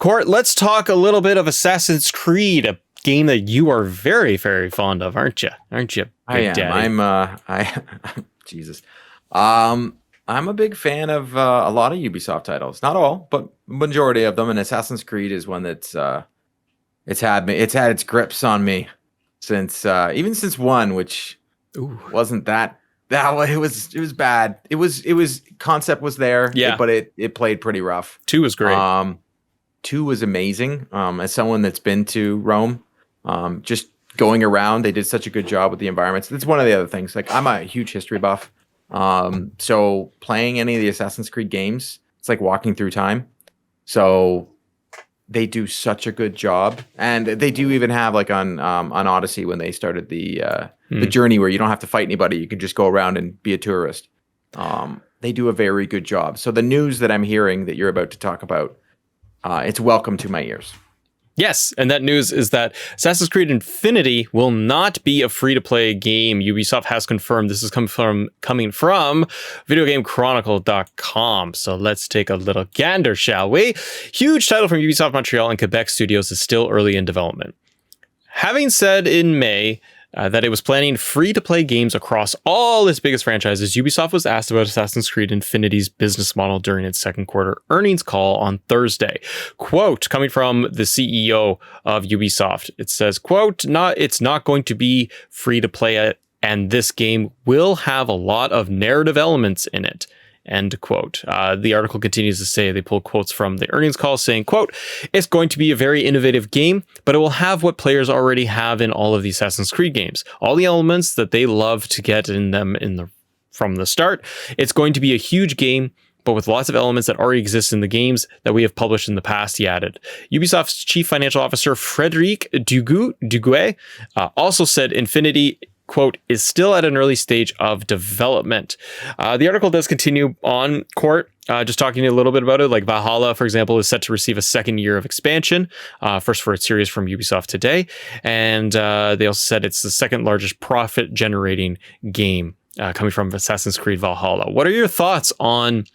Court, let's talk a little bit of Assassin's Creed, a game that you are very, very fond of, aren't you? Aren't you, Big Daddy? Jesus. I'm a big fan of a lot of Ubisoft titles. Not all, but majority of them. And Assassin's Creed is one that's it's had its grips on me since even since one, which wasn't that it was bad. It was concept was there, but it played pretty rough. 2 was great. 2 was amazing. As someone that's been to Rome, just going around, they did such a good job with the environments. That's one of the other things. Like, I'm a huge history buff. So playing any of the Assassin's Creed games, it's like walking through time. So they do such a good job. And they do even have, like, on Odyssey, when they started the journey where you don't have to fight anybody, you can just go around and be a tourist. They do a very good job. So the news that I'm hearing that you're about to talk about, it's welcome to my ears. Yes, and that news is that Assassin's Creed Infinity will not be a free-to-play game. Ubisoft has confirmed this is coming from VideoGameChronicle.com. So let's take a little gander, shall we? Huge title from Ubisoft Montreal and Quebec Studios is still early in development. Having said in May that it was planning free-to-play games across all its biggest franchises, Ubisoft was asked about Assassin's Creed Infinity's business model during its second quarter earnings call on Thursday. Quote, coming from the CEO of Ubisoft, it says, quote, it's not going to be free-to-play, and this game will have a lot of narrative elements in it. End quote. The article continues to say, they pull quotes from the earnings call saying, quote, it's going to be a very innovative game, but it will have what players already have in all of the Assassin's Creed games. All the elements that they love to get in them from the start. It's going to be a huge game, but with lots of elements that already exist in the games that we have published in the past, he added. Ubisoft's chief financial officer, Frédéric Duguay, also said Infinity, quote, is still at an early stage of development. The article does continue on, Court, just talking a little bit about it. Like Valhalla, for example, is set to receive a second year of expansion, first for its series from Ubisoft today. And they also said it's the second largest profit generating game coming from Assassin's Creed Valhalla. What are your thoughts on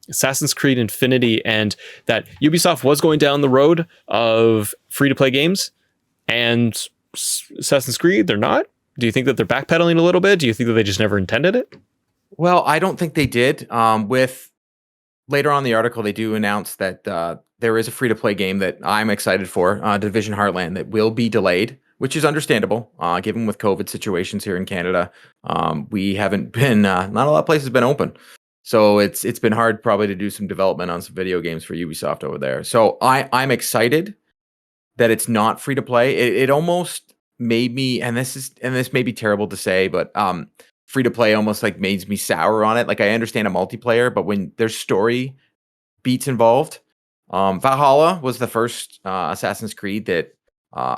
Assassin's Creed Infinity and that Ubisoft was going down the road of free-to-play games and Assassin's Creed, they're not? Do you think that they're backpedaling a little bit? Do you think that they just never intended it? Well, I don't think they did. With later on in the article, they do announce that there is a free-to-play game that I'm excited for, Division Heartland, that will be delayed, which is understandable, given with COVID situations here in Canada. We haven't been, not a lot of places have been open. So it's been hard probably to do some development on some video games for Ubisoft over there. So I'm excited that it's not free-to-play. It almost made me, and this may be terrible to say, but free to play almost like made me sour on it. Like, I understand a multiplayer, but when there's story beats involved, Valhalla was the first Assassin's Creed that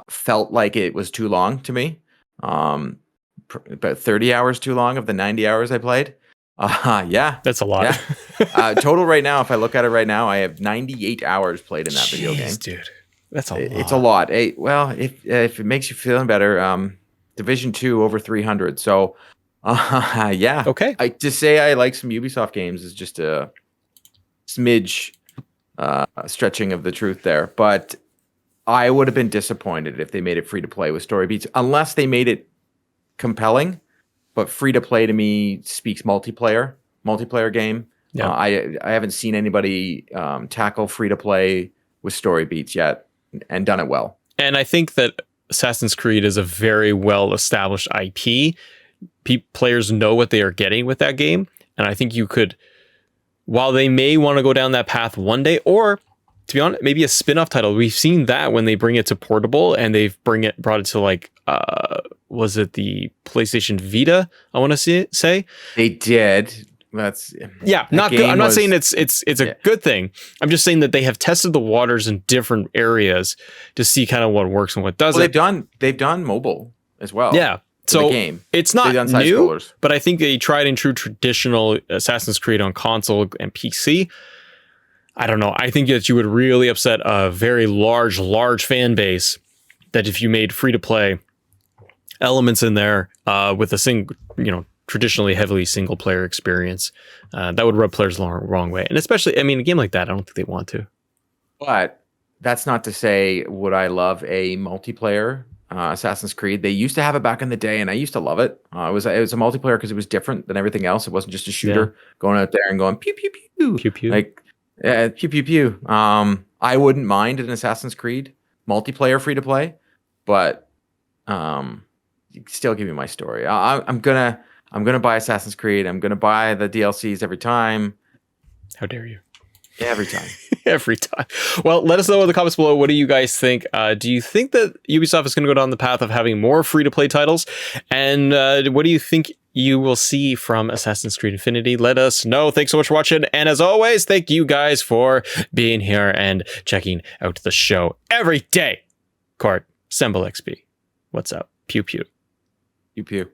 felt like it was too long to me. About 30 hours too long of the 90 hours I played. Yeah, that's a lot. Yeah. Total right now, if I look at it right now, I have 98 hours played in that video game. Dude. That's a lot. It's a lot. Hey, well, if it makes you feel better, Division 2 over 300. So, yeah. Okay. To say I like some Ubisoft games is just a smidge stretching of the truth there. But I would have been disappointed if they made it free to play with story beats, unless they made it compelling. But free to play to me speaks multiplayer game. Yeah. I haven't seen anybody tackle free to play with story beats yet and done it well. And I think that Assassin's Creed is a very well established IP. Players know what they are getting with that game. And I think you could, while they may want to go down that path one day, or to be honest, maybe a spin-off title. We've seen that when they bring it to portable and they've brought it to, like, was it the PlayStation Vita? I want to say they did. Not good. I'm not saying it's a good thing. I'm just saying that they have tested the waters in different areas to see kind of what works and what doesn't. Well, they've done mobile as well. Yeah. So the game. It's not new, but I think they tried and true traditional Assassin's Creed on console and PC. I don't know. I think that you would really upset a very large fan base that if you made free to play elements in there with a traditionally heavily single player experience, that would rub players the wrong way. And especially, I mean, a game like that, I don't think they want to. But that's not to say would I love a multiplayer Assassin's Creed. They used to have it back in the day, and I used to love it. It was a multiplayer because it was different than everything else. It wasn't just a shooter going out there and going pew pew pew Pew pew. like pew pew pew. I wouldn't mind an Assassin's Creed multiplayer free to play, but still give me my story. I'm gonna buy Assassin's Creed. I'm gonna buy the DLCs every time. How dare you? Every time. Every time. Well, let us know in the comments below. What do you guys think? Do you think that Ubisoft is going to go down the path of having more free-to-play titles? And what do you think you will see from Assassin's Creed Infinity? Let us know. Thanks so much for watching. And as always, thank you guys for being here and checking out the show every day. Court, Semble XP. What's up? Pew pew. Pew pew.